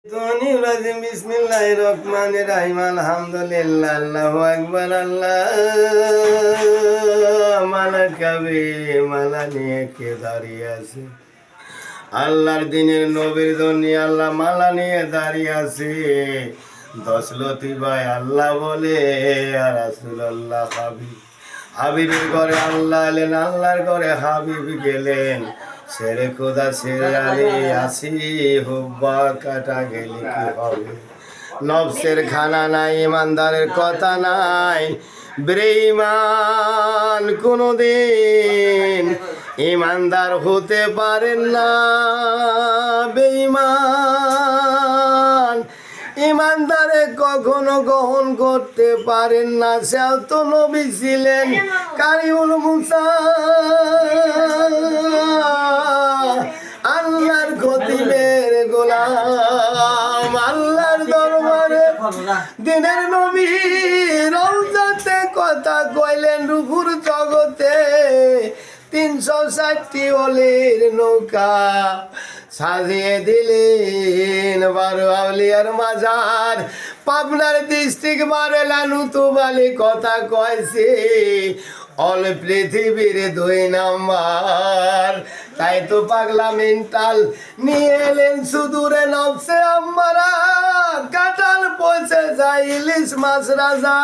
বিসমিল্লাহির রহমানির রহিম আলহামদুলিল্লাহ আল্লাহু আকবার আল্লাহ মালা কবে মালা নিয়ে কে দাঁড়িয়ে আছে আল্লাহর দিনের নবীর দুনিয়া আল্লাহ মালা নিয়ে দাঁড়িয়ে আছে দশলতি ভাই আল্লাহ বলে আর রাসূলুল্লাহ হাবিবের ঘরে আল্লাহ এলেন আল্লাহর ঘরে হাবিব গেলেন ছেড়ে খোদা ছেড়ে আরে আসি হুব্বা কাটা গেলে কি হবে নফসের খানা নাই ইমানদারের কথা নাই বেঈমান কোনদিন ইমানদার হতে পারেন না বেঈমান ইমানদারে কখনো গ্রহণ করতে পারেন না সেও তো নবী ছিলেন কারিউল মুসা আল্লাহর খতিবের গোলাম আল্লাহর দরবারে দিনের নবী রওজাতে কথা কইলেন রূপুর জগতে 360টি অলির নৌকা সাজিয়ে দিলেন 12 আউলিয়ার মাজার পাবনার ডিস্ট্রিক্ট বারেলা নুতুবালি কথা কয়েছে অল পৃথিবীর 2 নাম্বার তাই তো পাগলা মেন্টাল নিয়ে এলেন সুদূরে নফসে আম্মারা কাটাল পৌঁছে যায় ইলিশ মাছ রাজা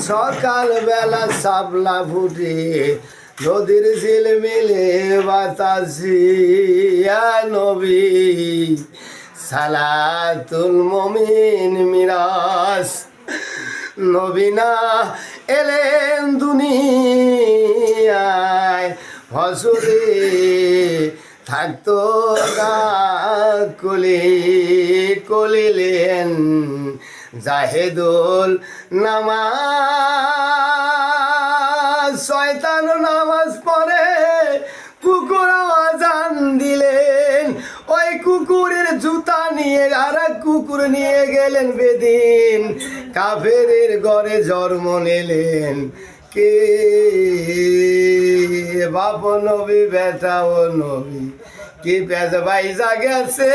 সকাল বেলা সাবলা ফুটে নদীর ঝিলমিলে বাতাসি নবী সালাতুল মুমিন মিরাস নবীনা এলেন দুনিয়ায় ফসলে থাকতো কলি কলিলেন জাহেদুল নামাজ শয়তান নামাজ পড়ে কুকুর আজান দিলেন ওই কুকুরের জুতা নিয়ে আর কুকুর নিয়ে গেলেন বেদিন কাফেরের ঘরে জন্ম নিলেন কে বাপ নবী বেটা ও নবী কি পেঁচা বাইজা গেছে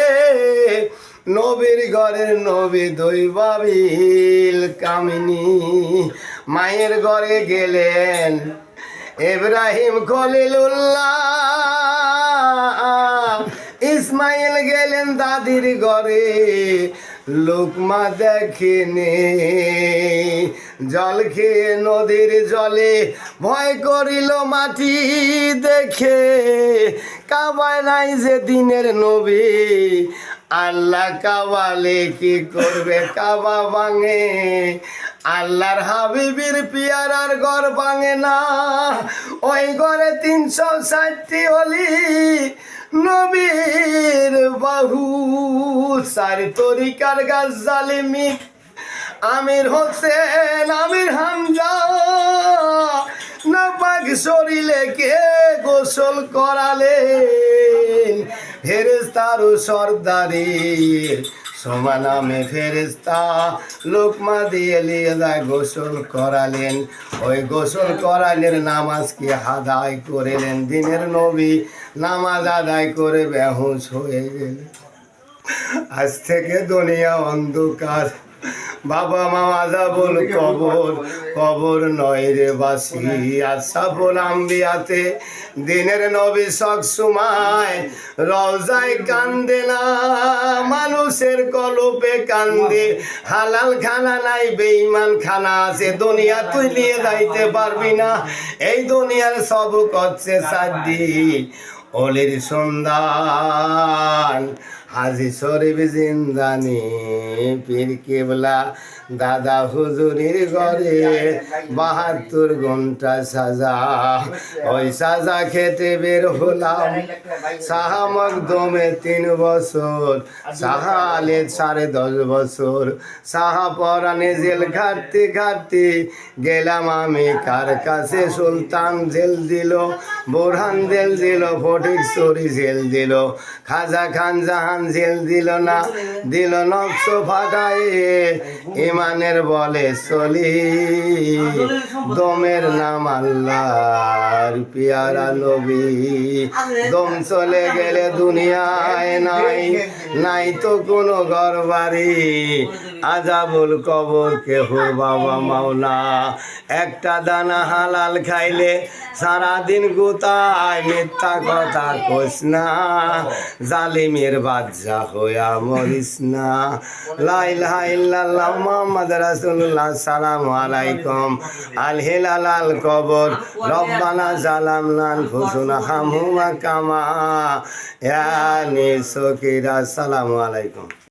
নবীর ঘরের নবী 2 বাবিল কামিনী মায়ের ঘরে গেলেন ইব্রাহিম খলিলুল্লাহ ইসমাইল গেলেন দাদির ঘরে লোকমা দেখেনে জল খেয়ে নদীর জলে ভয় করিল মাটি দেখে কাবায় নাই যে দিনের নবী আল্লাহ কাবালে কি করবে কাবা ভাঙে আল্লাহর হাবিবের পিয়ারার ঘর ভাঙে না ওই ঘরে 360টি অলি নবীর বাহু 4 তরিকার গাছ জালিমি আমির হোসেন আমির হামজা নাপাক শরীরে কে গোসল করালেন ফেরেশতার সর্দারের সমান নামে ফেরেশতা লোকমা দিয়ে লিয়ে গোসল করালেন ওই গোসল করালেন নামাজ কি আদায় করিলেন দিনের নবী নামাজ আদায় করে বেহুশ হয়ে গেলেন আজ থেকে দুনিয়া অন্ধকার বাবা মা আযাবুল কবর কবর নয় রে বাসি আসাফুল আম্বিয়াতে দিনের নবী সবসময় রওজায় কান্দে না মানুষের কলবে কান্দে হালাল খানা নাই বেঈমান খানা আছে দুনিয়া তুই নিয়ে যাইতে পারবি না এই দুনিয়ার সব করছে সাদি অলির সন্ধান হাজি শরীফ জিন্দানি পীর কেবলা দাদা হুজুরির ঘরে 72 ঘন্টা সাজা ওই সাজা খেতে বের হলাম সাহা মকদমে 3 বছর সাহা আলে 10.5 বছর সাহা পরানে জেল ঘাটতে ঘাটতে গেলাম আমি কার কাছে সুলতান জেল দিল বোরহান জেল দিল ফটিক চুরি জেল দিল খাজা খান জাহান মানজিল দিল না, দিল নকশ ফাটায়ে ইমানের বলে চলি। দমের নাম আল্লাহর পিয়ারা নবী। দম চলে গেলে দুনিয়ায় নাই, নাই তো কোনো ঘর বাড়ি। আজাবুল কবর কেহুর বাবা মাওলা। একটা দানা হালাল খাইলে সারাদিন গুতায়, মিথ্যা কথা কইস না, জালিমের বাদশা হইয়া মরিস না। লা ইলাহা ইল্লাল্লাহ মুহাম্মাদুর রাসূলুল্লাহ। আসসালামু আলাইকুম। আল হিলাল আল কবর রব্বানা জালামনা আনফুসানা হামহুমা কামা ইয়ানি সকিরা। আসসালামু আলাইকুম।